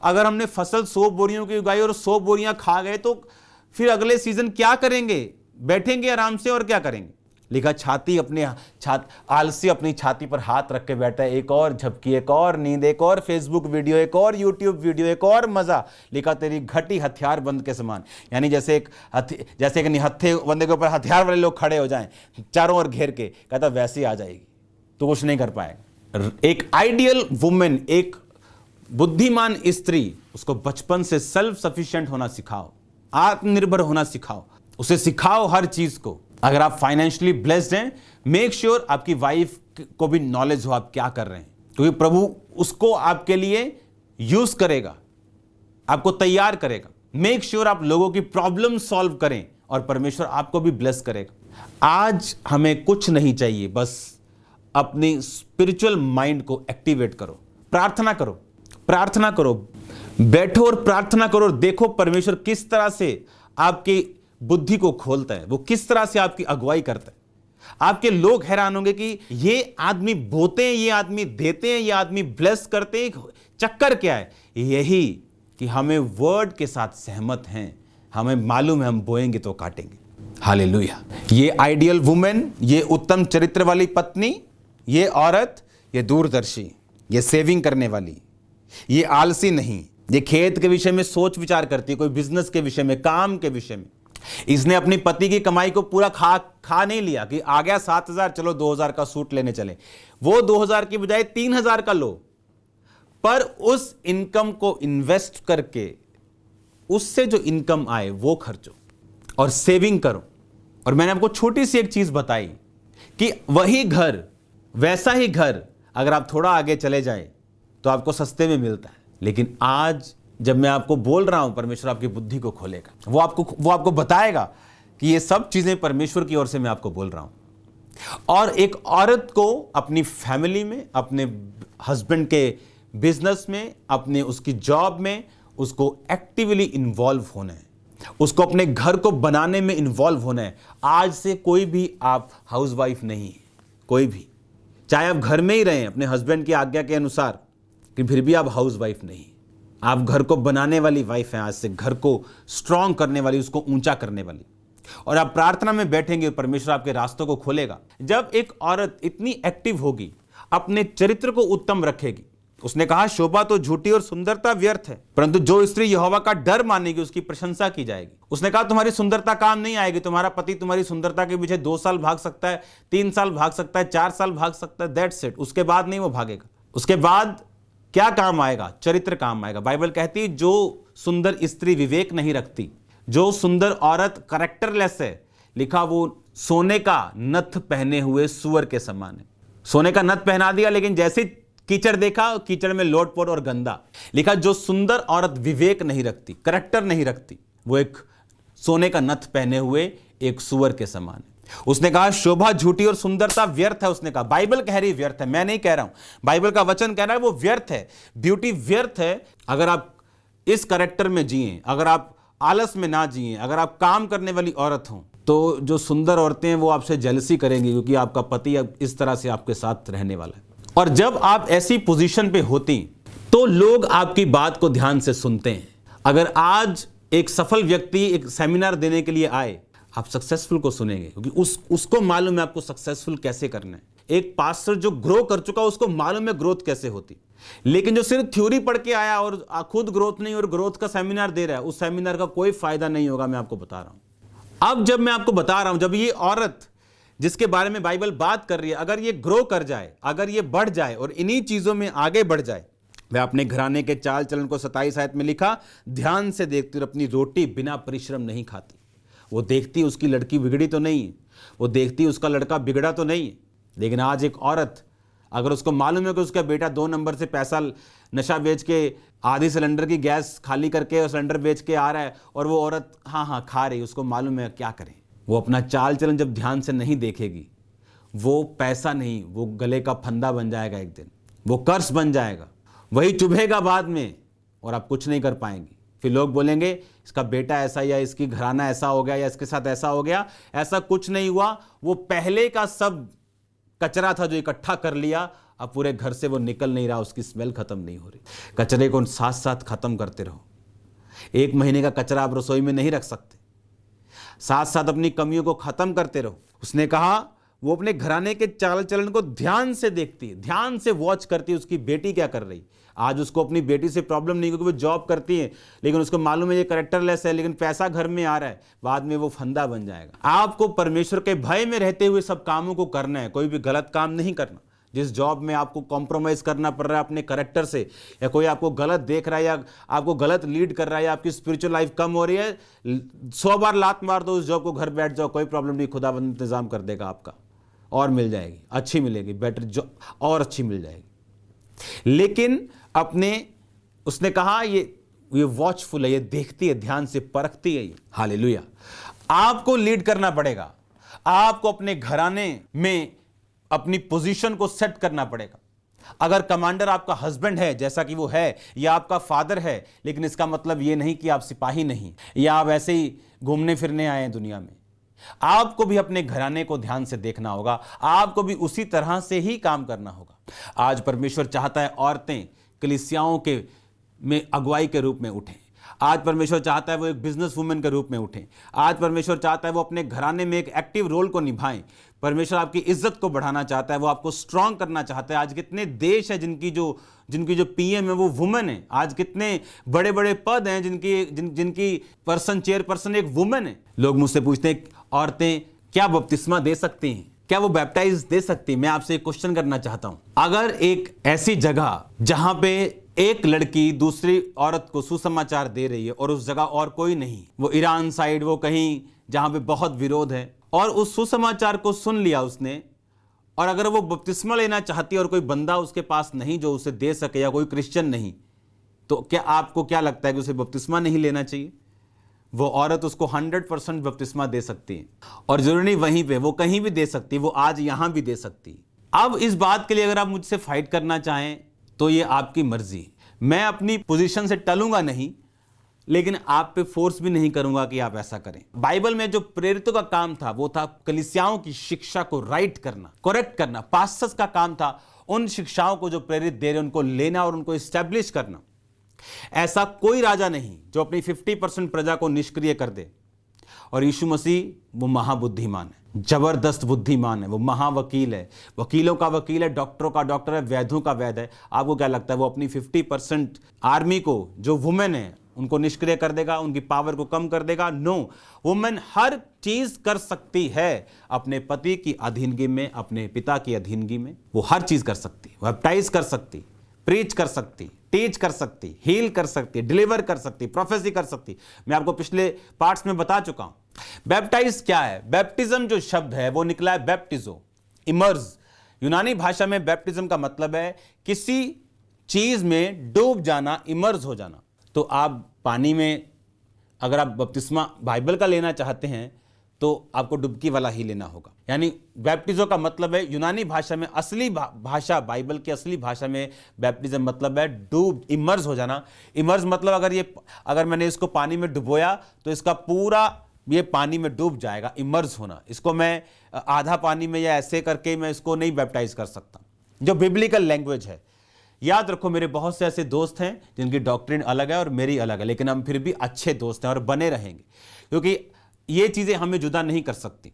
अगर हमने फसल 100 बोरियों की उगाई और 100 बोरियां खा गए तो फिर अगले सीजन क्या करेंगे? बैठेंगे आराम से और क्या करेंगे? लिखा आलसी अपनी छाती पर हाथ रख के बैठा है। एक और झपकी, एक और नींद, एक और फेसबुक वीडियो, एक और यूट्यूब वीडियो, एक और मजा। लिखा तेरी घटी हथियार बंद के समान, यानी जैसे एक निहत्थे बंदे के ऊपर हथियार वाले लोग खड़े हो जाएं चारों ओर घेर के, कहता वैसे ही आ जाएगी, तो कुछ नहीं कर पाएगा। एक आइडियल वुमेन, एक बुद्धिमान स्त्री, उसको बचपन से सेल्फ सफिशिएंट होना सिखाओ, आत्मनिर्भर होना सिखाओ, उसे सिखाओ हर चीज को। अगर आप फाइनेंशियली ब्लेस्ड हैं, मेक श्योर आपकी वाइफ को भी नॉलेज हो आप क्या कर रहे हैं, क्योंकि प्रभु उसको आपके लिए यूज करेगा, आपको तैयार करेगा। मेक श्योर आप लोगों की प्रॉब्लम सॉल्व करें और परमेश्वर आपको भी ब्लेस करेगा। आज हमें कुछ नहीं चाहिए, बस अपनी स्पिरिचुअल माइंड को एक्टिवेट करो, प्रार्थना करो, प्रार्थना करो, बैठो और प्रार्थना करो और देखो परमेश्वर किस तरह से आपकी बुद्धि को खोलता है, वो किस तरह से आपकी अगुवाई करता है। आपके लोग हैरान होंगे कि ये आदमी बोते हैं, ये आदमी देते हैं, ये आदमी ब्लेस करते हैं, चक्कर क्या है? यही कि हमें वर्ड के साथ सहमत हैं, हमें मालूम है हम बोएंगे तो काटेंगे। हालेलुया। ये आइडियल वुमेन, ये उत्तम चरित्र वाली पत्नी, ये औरत, ये दूरदर्शी, ये सेविंग करने वाली, ये आलसी नहीं, ये खेत के विषय में सोच विचार करती है, कोई बिजनेस के विषय में, काम के विषय में। इसने अपनी पति की कमाई को पूरा खा नहीं लिया कि आ गया 7,000, चलो 2,000 का सूट लेने चले। वो 2,000 की बजाय 3,000 का लो, पर उस इनकम को इन्वेस्ट करके उससे जो इनकम आए वो खर्चो और सेविंग करो। और मैंने आपको छोटी सी एक चीज बताई कि वही घर, वैसा ही घर अगर आप थोड़ा आगे चले जाए तो आपको सस्ते में मिलता है। लेकिन आज जब मैं आपको बोल रहा हूं, परमेश्वर आपकी बुद्धि को खोलेगा, वो आपको बताएगा कि ये सब चीजें परमेश्वर की ओर से मैं आपको बोल रहा हूं। और एक औरत को अपनी फैमिली में, अपने हस्बैंड के बिजनेस में, अपने उसकी जॉब में उसको एक्टिवली इन्वॉल्व होना है, उसको अपने घर को बनाने में इन्वॉल्व होना है। आज से कोई भी आप हाउसवाइफ नहीं है, कोई भी, चाहे आप घर में ही रहें अपने हस्बैंड की आज्ञा के अनुसार, कि फिर भी आप हाउसवाइफ नहीं, आप घर को बनाने वाली वाइफ हैं। आज से घर को स्ट्रांग करने वाली, उसको ऊंचा करने वाली। और आप प्रार्थना में बैठेंगे, परमेश्वर आपके रास्तों को खोलेगा। जब एक औरत इतनी एक्टिव होगी, अपने चरित्र को उत्तम रखेगी, उसने कहा शोभा तो झूठी और सुंदरता व्यर्थ है, परंतु जो स्त्री यहोवा का डर मानेगी उसकी प्रशंसा की जाएगी। उसने कहा तुम्हारी सुंदरता काम नहीं आएगी, तुम्हारा पति तुम्हारी सुंदरता के पीछे 2 साल भाग सकता है, 3 साल भाग सकता है, 4 साल भाग सकता है, दैट्स इट। उसके बाद नहीं वो भागेगा। उसके बाद क्या काम आएगा? चरित्र काम आएगा। बाइबल कहती है जो सुंदर स्त्री विवेक नहीं रखती, जो सुंदर औरत कैरेक्टरलेस है, लिखा वो सोने का नथ पहने हुए सुअर के समान है। सोने का नथ पहना दिया, लेकिन जैसे कीचड़ देखा, कीचड़ में लोटपोट और गंदा। लिखा जो सुंदर औरत विवेक नहीं रखती, कैरेक्टर नहीं रखती, वो एक सोने का नथ पहने हुए एक सुअर के समान है। उसने कहा शोभा झूठी और सुंदरता व्यर्थ है। उसने कहा, बाइबल कह रही व्यर्थ है, मैं नहीं कह रहा हूं, बाइबल का वचन कह रहा है वो व्यर्थ है। ब्यूटी व्यर्थ है अगर आप इस कैरेक्टर में जिए, अगर आप आलस में ना जिए, अगर आप काम करने वाली औरत हो, तो जो सुंदर औरतें हैं वो आपसे जेलसी करेंगी, क्योंकि आपका पति अब इस तरह से आपके साथ रहने वाला है। और जब आप ऐसी पोजीशन पे होती तो लोग आपकी बात को ध्यान से सुनते हैं। अगर आज एक सफल व्यक्ति एक सेमिनार देने के लिए आए, आप सक्सेसफुल को सुनेंगे, क्योंकि उसको मालूम है आपको सक्सेसफुल कैसे करना है। एक पास्टर जो ग्रो कर चुका उसको मालूम है ग्रोथ कैसे होती। लेकिन जो सिर्फ थ्योरी पढ़ के आया और खुद ग्रोथ नहीं और ग्रोथ का सेमिनार दे रहा है, उस सेमिनार का कोई फायदा नहीं होगा। मैं आपको बता रहा हूं। अब जब मैं आपको बता रहा हूं, जब ये औरत जिसके बारे में बाइबल बात कर रही है, अगर ये ग्रो कर जाए, अगर ये बढ़ जाए और इन्हीं चीजों में आगे बढ़ जाए, वह अपने घराने के चाल चलन को 27 आयत में लिखा, ध्यान से देखती और अपनी रोटी बिना परिश्रम नहीं खाती। वो देखती उसकी लड़की बिगड़ी तो नहीं है, वो देखती उसका लड़का बिगड़ा तो नहीं है। लेकिन आज एक औरत, अगर उसको मालूम है कि उसका बेटा 2 नंबर से पैसा नशा बेच के आधी सिलेंडर की गैस खाली करके और सिलेंडर बेच के आ रहा है, और वो औरत हाँ खा रही, उसको मालूम है क्या करें। वो अपना चाल चलन जब ध्यान से नहीं देखेगी, वो पैसा नहीं, वो गले का फंदा बन जाएगा, एक दिन वो कर्ज बन जाएगा, वही चुभेगा बाद में और आप कुछ नहीं कर पाएंगे। फिर लोग बोलेंगे इसका बेटा ऐसा या इसकी घराना ऐसा हो गया या इसके साथ ऐसा हो गया। ऐसा कुछ नहीं हुआ, वो पहले का सब कचरा था जो इकट्ठा कर लिया, अब पूरे घर से वो निकल नहीं रहा, उसकी स्मेल खत्म नहीं हो रही। कचरे को साथ साथ खत्म करते रहो। 1 महीने का कचरा आप रसोई में नहीं रख सकते, साथ साथ अपनी कमियों को खत्म करते रहो। उसने कहा वो अपने घराने के चाल चलन को ध्यान से देखती है, ध्यान से वॉच करती है, उसकी बेटी क्या कर रही। आज उसको अपनी बेटी से प्रॉब्लम नहीं, क्योंकि वो जॉब करती है, लेकिन उसको मालूम है ये कैरेक्टरलेस है, लेकिन पैसा घर में आ रहा है, बाद में वो फंदा बन जाएगा। आपको परमेश्वर के भय में रहते हुए सब कामों को करना है, कोई भी गलत काम नहीं करना। जिस जॉब में आपको कॉम्प्रोमाइज करना पड़ रहा है अपने कैरेक्टर से, या कोई आपको गलत देख रहा है या आपको गलत लीड कर रहा है या आपकी स्पिरिचुअल लाइफ कम हो रही है, 100 बार लात मार दो उस जॉब को, घर बैठ जाओ, कोई प्रॉब्लम नहीं, खुदावंद इंतजाम कर देगा आपका, और मिल जाएगी, अच्छी मिलेगी, बेटर जॉब और अच्छी मिल जाएगी। लेकिन अपने उसने कहा ये वॉचफुल है, ये देखती है, ध्यान से परखती है ये। हालेलुया। आपको लीड करना पड़ेगा, आपको अपने घराने में अपनी पोजीशन को सेट करना पड़ेगा। अगर कमांडर आपका हस्बैंड है, जैसा कि वो है, या आपका फादर है, लेकिन इसका मतलब ये नहीं कि आप सिपाही नहीं, या आप ऐसे ही घूमने फिरने आए हैं दुनिया में। आपको भी अपने घराने को ध्यान से देखना होगा, आपको भी उसी तरह से ही काम करना होगा। आज परमेश्वर चाहता है औरतें कलीसियाओं के में अगुवाई के रूप में उठें। आज परमेश्वर चाहता है वो एक बिजनेस वुमेन के रूप में उठें। आज परमेश्वर चाहता है वो अपने घराने में एक एक्टिव रोल को निभाएं। परमेश्वर आपकी इज्जत को बढ़ाना चाहता है, वो आपको स्ट्रांग करना चाहता है। आज कितने देश है जिनकी जो पीएम है वो वुमेन है। आज कितने बड़े बड़े पद हैं जिनकी चेयरपर्सन एक वुमेन है। लोग मुझसे पूछते हैं औरतें क्या बपतिस्मा दे सकती हैं, क्या वो बैप्टाइज दे सकती हैं? मैं आपसे एक क्वेश्चन करना चाहता हूं। अगर एक ऐसी जगह जहां पे एक लड़की दूसरी औरत को सुसमाचार दे रही है और उस जगह और कोई नहीं, वो ईरान साइड, वो कहीं जहां पे बहुत विरोध है, और उस सुसमाचार को सुन लिया उसने, और अगर वो बपतिस्मा लेना चाहती है और कोई बंदा उसके पास नहीं जो उसे दे सके, या कोई क्रिश्चियन नहीं, तो क्या आपको क्या लगता है कि उसे बपतिस्मा नहीं लेना चाहिए? वो औरत उसको 100% बपतिस्मा दे सकती है, और जरूरी नहीं वहीं पे, वो कहीं भी दे सकती है, वो आज यहां भी दे सकती है। अब इस बात के लिए अगर आप मुझसे फाइट करना चाहें तो ये आपकी मर्जी। मैं अपनी पोजीशन से टलूंगा नहीं, लेकिन आप पे फोर्स भी नहीं करूंगा कि आप ऐसा करें। बाइबल में जो प्रेरितों का काम था वो था कलीसियाओं की शिक्षा को राइट करना, करेक्ट करना। पास्टर्स का काम था उन शिक्षाओं को जो प्रेरित दे रहे उनको लेना और उनको एस्टैब्लिश करना। ऐसा कोई राजा नहीं जो अपनी 50% प्रजा को निष्क्रिय कर दे। और यीशु मसीह वो महाबुद्धिमान है, जबरदस्त बुद्धिमान है, वो महावकील है, वकीलों का वकील है, डॉक्टरों का डॉक्टर है, वैद्यों का वैद्य है। आपको क्या लगता है वो अपनी 50% आर्मी को, जो वुमेन है, उनको निष्क्रिय कर देगा, उनकी पावर को कम कर देगा? नो, वुमेन हर चीज कर सकती है अपने पति की अधीनगी में, अपने पिता की अधीनगी में। वो हर चीज कर सकती है, बैप्टाइज कर सकती, प्रीच कर सकती, टीच कर सकती, हील कर सकती, डिलीवर कर सकती, प्रोफेसी कर सकती। मैं आपको पिछले पार्ट्स में बता चुका हूं। बैप्टाइज क्या है? बैप्टिज्म जो शब्द है वो निकला है बैप्टिजो, इमर्ज। यूनानी भाषा में बैप्टिज्म का मतलब है किसी चीज में डूब जाना, इमर्ज हो जाना। तो आप पानी में अगर आप बपतिस्मा बाइबल का लेना चाहते हैं तो आपको डुबकी वाला ही लेना होगा। यानी बैप्टिजो का मतलब है यूनानी भाषा में, असली भाषा, बाइबल की असली भाषा में बैप्टिज्म मतलब है डूब, इमर्ज हो जाना। इमर्ज मतलब अगर मैंने इसको पानी में डुबोया तो इसका पूरा ये पानी में डूब जाएगा, इमर्ज होना। इसको मैं आधा पानी में या ऐसे करके मैं इसको नहीं बैप्टाइज कर सकता, जो बिब्लिकल लैंग्वेज है। याद रखो, मेरे बहुत से ऐसे दोस्त हैं जिनकी डॉक्ट्रिन अलग है और मेरी अलग है, लेकिन हम फिर भी अच्छे दोस्त हैं और बने रहेंगे, क्योंकि ये चीजें हमें जुदा नहीं कर सकती।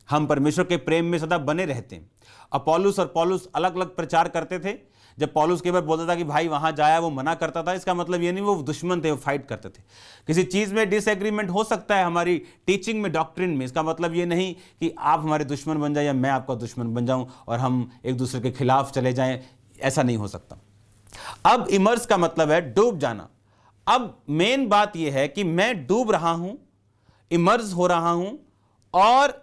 हम परमेश्वर के प्रेम में सदा बने रहते हैं। अब पौलुस और पौलुस अलग अलग प्रचार करते थे। जब पौलुस के बार बोलता था कि भाई वहां जाया, वो मना करता था, इसका मतलब ये नहीं वो दुश्मन थे, वो फाइट करते थे। किसी चीज में डिसएग्रीमेंट हो सकता है हमारी टीचिंग में, डॉक्ट्रिन में, इसका मतलब ये नहीं कि आप हमारे दुश्मन बन जाए या मैं आपका दुश्मन बन जाऊं और हम एक दूसरे के खिलाफ चले जाएं, ऐसा नहीं हो सकता। अब इमर्स का मतलब है डूब जाना। अब मेन बात यह है कि मैं डूब रहा हूं, इमर्ज हो रहा हूं और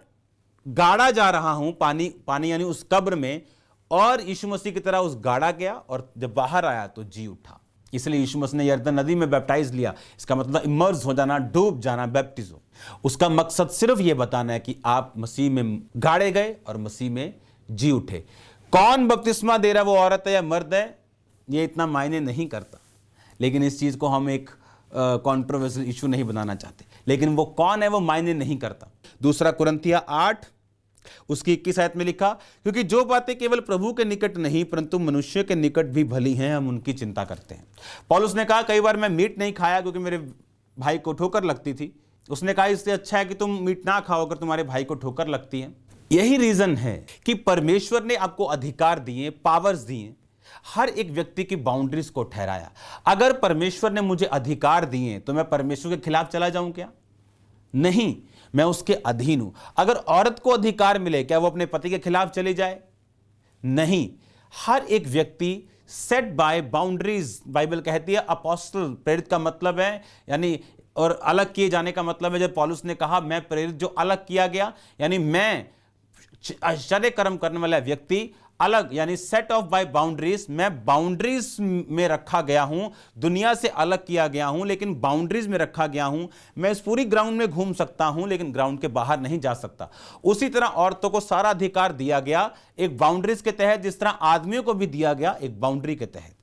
गाड़ा जा रहा हूं पानी यानी उस कब्र में, और यीशु मसीह की तरह उस गाड़ा गया और जब बाहर आया तो जी उठा। इसलिए यीशु मसीह ने यरदन नदी में बैप्टाइज लिया। इसका मतलब इमर्ज हो जाना, डूब जाना, बैप्टिज्म। उसका मकसद सिर्फ ये बताना है कि आप मसीह में गाड़े गए और मसीह में जी उठे। कौन बपतिस्मा दे रहा है, वो औरत है या मर्द है, ये इतना मायने नहीं करता। लेकिन इस चीज को हम एक कंट्रोवर्शियल इशू नहीं बनाना चाहते, लेकिन वो कौन है वो मायने नहीं करता। दूसरा कुरिन्थिया 8 उसकी 21 आयत में लिखा, क्योंकि जो बातें केवल प्रभु के निकट नहीं परंतु मनुष्य के निकट भी भली हैं, हम उनकी चिंता करते हैं। पौलुस ने कहा, कई बार मैं मीट नहीं खाया क्योंकि मेरे भाई को ठोकर लगती थी। उसने कहा, इससे अच्छा है कि तुम मीट ना खाओ अगर तुम्हारे भाई को ठोकर लगती है। यही रीजन है कि परमेश्वर ने आपको अधिकार दिए, पावर्स दिए, हर एक व्यक्ति की बाउंड्रीज को ठहराया। अगर परमेश्वर ने मुझे अधिकार दिए तो मैं परमेश्वर के खिलाफ चला जाऊं क्या? नहीं, मैं उसके अधीन हूं। अगर औरत को अधिकार मिले, क्या वो अपने पति के खिलाफ चली जाए? नहीं। हर एक व्यक्ति सेट बाय बाउंड्रीज, बाइबल कहती है। अपोस्टल, प्रेरित का मतलब है यानी, और अलग किए जाने का मतलब है, जब पौलुस ने कहा मैं प्रेरित, जो अलग किया गया, यानी मैं आश्चर्य कर्म करने वाला व्यक्ति अलग, यानी सेट ऑफ बाय बाउंड्रीज। मैं बाउंड्रीज में रखा गया हूं, दुनिया से अलग किया गया हूं, लेकिन बाउंड्रीज में रखा गया हूं। मैं इस पूरी ग्राउंड में घूम सकता हूं, लेकिन ग्राउंड के बाहर नहीं जा सकता। उसी तरह औरतों को सारा अधिकार दिया गया एक बाउंड्रीज के तहत, जिस तरह आदमियों को भी दिया गया एक बाउंड्री के तहत,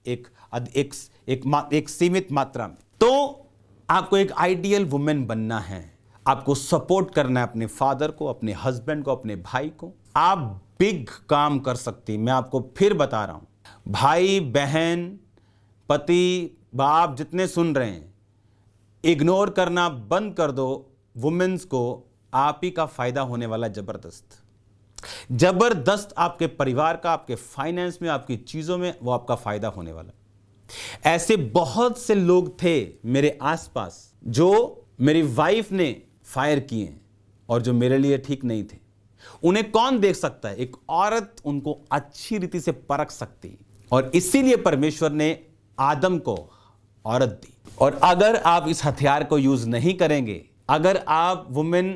एक सीमित मात्रा में। तो आपको एक आइडियल वुमेन बनना है, आपको सपोर्ट करना है अपने फादर को, अपने हस्बैंड को, अपने भाई को। आप बिग काम कर सकती। मैं आपको फिर बता रहा हूं, भाई बहन, पति, बाप जितने सुन रहे हैं, इग्नोर करना बंद कर दो वुमेन्स को। आप ही का फायदा होने वाला जबरदस्त जबरदस्त आपके परिवार का, आपके फाइनेंस में, आपकी चीजों में, वो आपका फायदा होने वाला। ऐसे बहुत से लोग थे मेरे आसपास जो मेरी वाइफ ने फायर किए और जो मेरे लिए ठीक नहीं थे। उन्हें कौन देख सकता है? एक औरत उनको अच्छी रीति से परख सकती है, और इसीलिए परमेश्वर ने आदम को औरत दी। और अगर आप इस हथियार को यूज नहीं करेंगे, अगर आप वुमेन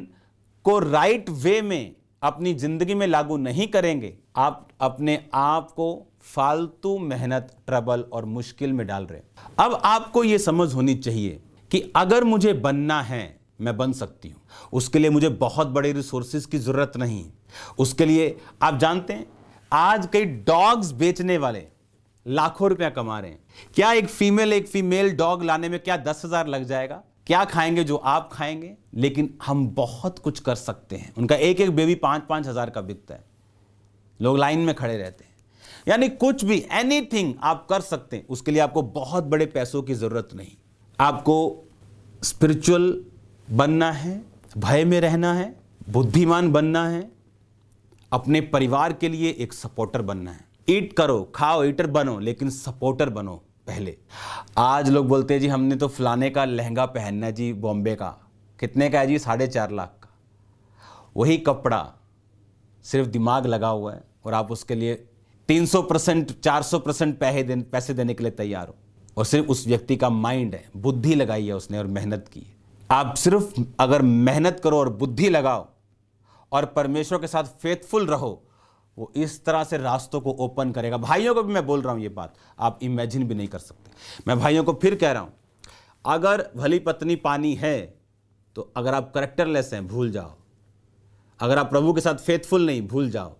को राइट वे में अपनी जिंदगी में लागू नहीं करेंगे, आप अपने आप को फालतू मेहनत, ट्रबल और मुश्किल में डाल रहे हैं। अब आपको यह समझ होनी चाहिए कि अगर मुझे बनना है, मैं बन सकती हूं। उसके लिए मुझे बहुत बड़े रिसोर्सेज की जरूरत नहीं। उसके लिए आप जानते हैं, आज कई डॉग्स बेचने वाले लाखों रुपया कमा रहे हैं। क्या एक फीमेल डॉग लाने में क्या 10,000 लग जाएगा? क्या खाएंगे जो आप खाएंगे? लेकिन हम बहुत कुछ कर सकते हैं। उनका एक एक बेबी 5-5 हजार का बिकता है। लोग लाइन में खड़े रहते हैं। यानी कुछ भी, एनीथिंग आप कर सकते हैं। उसके लिए आपको बहुत बड़े पैसों की जरूरत नहीं। आपको स्पिरिचुअल बनना है, भय में रहना है, बुद्धिमान बनना है, अपने परिवार के लिए एक सपोर्टर बनना है। ईट करो, खाओ, ईटर बनो, लेकिन सपोर्टर बनो पहले। आज लोग बोलते हैं जी हमने तो फलाने का लहंगा पहनना है जी, बॉम्बे का। कितने का है जी? 4.5 लाख का। वही कपड़ा, सिर्फ दिमाग लगा हुआ है और आप उसके लिए 300%, 400% पैसे देने के लिए तैयार हो, और सिर्फ उस व्यक्ति का माइंड है, बुद्धि लगाई है उसने और मेहनत की है। आप सिर्फ अगर मेहनत करो और बुद्धि लगाओ और परमेश्वर के साथ फेथफुल रहो, वो इस तरह से रास्तों को ओपन करेगा। भाइयों को भी मैं बोल रहा हूं, ये बात आप इमेजिन भी नहीं कर सकते। मैं भाइयों को फिर कह रहा हूं, अगर भली पत्नी पानी है तो अगर आप करेक्टरलेस हैं, भूल जाओ। अगर आप प्रभु के साथ फेथफुल नहीं, भूल जाओ।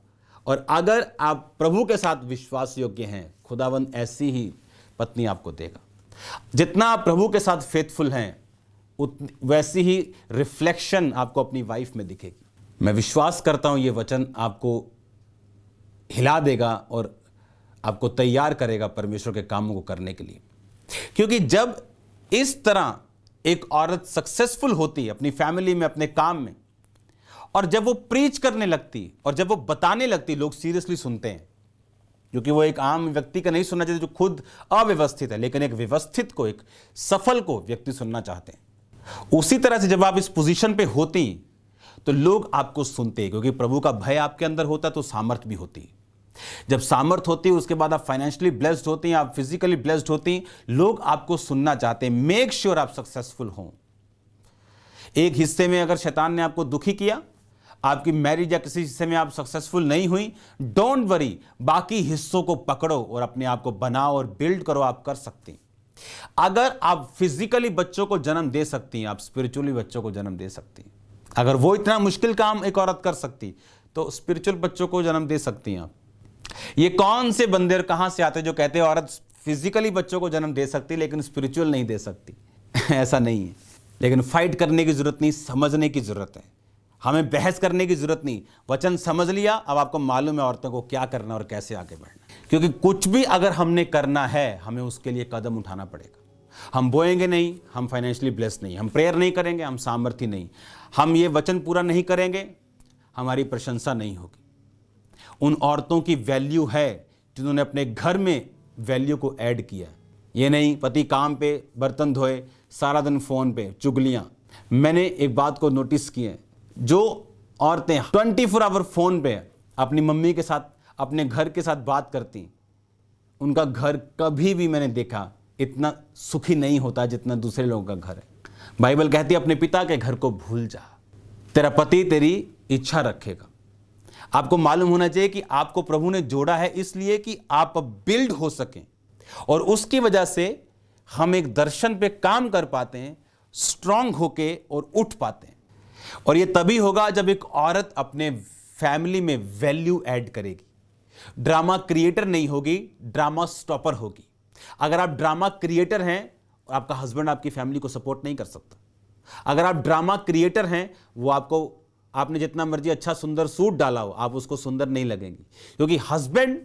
और अगर आप प्रभु के साथ विश्वास योग्य हैं, खुदावंद ऐसी ही पत्नी आपको देगा। जितना आप प्रभु के साथ फेथफुल हैं, वैसी ही रिफ्लेक्शन आपको अपनी वाइफ में दिखेगी। मैं विश्वास करता हूं ये वचन आपको हिला देगा और आपको तैयार करेगा परमेश्वर के कामों को करने के लिए। क्योंकि जब इस तरह एक औरत सक्सेसफुल होती है अपनी फैमिली में, अपने काम में, और जब वो प्रीच करने लगती और जब वो बताने लगती, लोग सीरियसली सुनते हैं। क्योंकि वो एक आम व्यक्ति का नहीं सुनना चाहते जो खुद अव्यवस्थित है, लेकिन एक व्यवस्थित को, एक सफल को व्यक्ति सुनना चाहते हैं। उसी तरह से जब आप इस पोजीशन पे होती तो लोग आपको सुनते हैं, क्योंकि प्रभु का भय आपके अंदर होता तो सामर्थ भी होती। जब सामर्थ होती है उसके बाद आप फाइनेंशियली ब्लेस्ड होती हैं, आप फिजिकली ब्लेस्ड होती हैं, लोग आपको सुनना चाहते हैं। मेक श्योर आप सक्सेसफुल हो। एक हिस्से में अगर शैतान ने आपको दुखी किया, आपकी मैरिज या किसी हिस्से में आप सक्सेसफुल नहीं हुई, डोंट वरी, बाकी हिस्सों को पकड़ो और अपने आप को बनाओ और बिल्ड करो। आप कर सकते हैं। अगर आप फिजिकली बच्चों को जन्म दे सकती हैं, आप स्पिरिचुअली बच्चों को जन्म दे सकती हैं। अगर वो इतना मुश्किल काम एक औरत कर सकती तो स्पिरिचुअल बच्चों को जन्म दे सकती हैं आप। ये कौन से बंदे और कहां से आते जो कहते हैं औरत फिजिकली बच्चों को जन्म दे सकती लेकिन स्पिरिचुअल नहीं दे सकती? ऐसा नहीं है। लेकिन फाइट करने की जरूरत नहीं, समझने की जरूरत है। हमें बहस करने की जरूरत नहीं, वचन समझ लिया, अब आपको मालूम है औरतों को क्या करना और कैसे आगे बढ़ना। क्योंकि कुछ भी अगर हमने करना है, हमें उसके लिए कदम उठाना पड़ेगा। हम बोएंगे नहीं, हम फाइनेंशियली ब्लेस्ड नहीं, हम प्रेयर नहीं करेंगे, हम सामर्थ्य नहीं, हम ये वचन पूरा नहीं करेंगे, हमारी प्रशंसा नहीं होगी। उन औरतों की वैल्यू है जिन्होंने अपने घर में वैल्यू को ऐड किया। ये नहीं पति काम पे, बर्तन धोए, सारा दिन फोन पे, चुगलियां। मैंने एक बात को नोटिस की है, जो औरतें 24 आवर फोन पे अपनी मम्मी के साथ, अपने घर के साथ बात करती, उनका घर कभी भी मैंने देखा इतना सुखी नहीं होता जितना दूसरे लोगों का घर है। बाइबल कहती है अपने पिता के घर को भूल जा, तेरा पति तेरी इच्छा रखेगा। आपको मालूम होना चाहिए कि आपको प्रभु ने जोड़ा है इसलिए कि आप बिल्ड हो सकें, और उसकी वजह से हम एक दर्शन पे काम कर पाते हैं, स्ट्रांग होके और उठ पाते हैं। और ये तभी होगा जब एक औरत अपने फैमिली में वैल्यू ऐड करेगी। ड्रामा क्रिएटर नहीं होगी, ड्रामा स्टॉपर होगी। अगर आप ड्रामा क्रिएटर हैं, आपका हस्बैंड आपकी फैमिली को सपोर्ट नहीं कर सकता। अगर आप ड्रामा क्रिएटर हैं, वो आपको, आपने जितना मर्जी अच्छा सुंदर सूट डाला हो, आप उसको सुंदर नहीं लगेंगी। क्योंकि हस्बैंड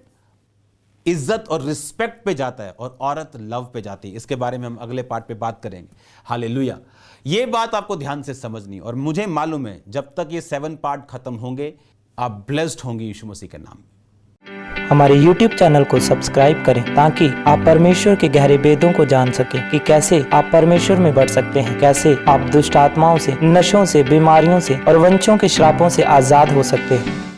इज्जत और रिस्पेक्ट पे जाता है और औरत लव पे जाती है। इसके बारे में हम अगले पार्ट पे बात करेंगे। हालेलुया। ये बात आपको ध्यान से समझनी, और मुझे मालूम है जब तक ये 7 पार्ट खत्म होंगे, आप ब्लेस्ड होंगे यीशु मसीह के नाम में। हमारे YouTube चैनल को सब्सक्राइब करें ताकि आप परमेश्वर के गहरे वेदों को जान सकें कि कैसे आप परमेश्वर में बढ़ सकते हैं, कैसे आप दुष्ट आत्माओं से, नशों से, बीमारियों से और वंशों के श्रापों से आजाद हो सकते हैं।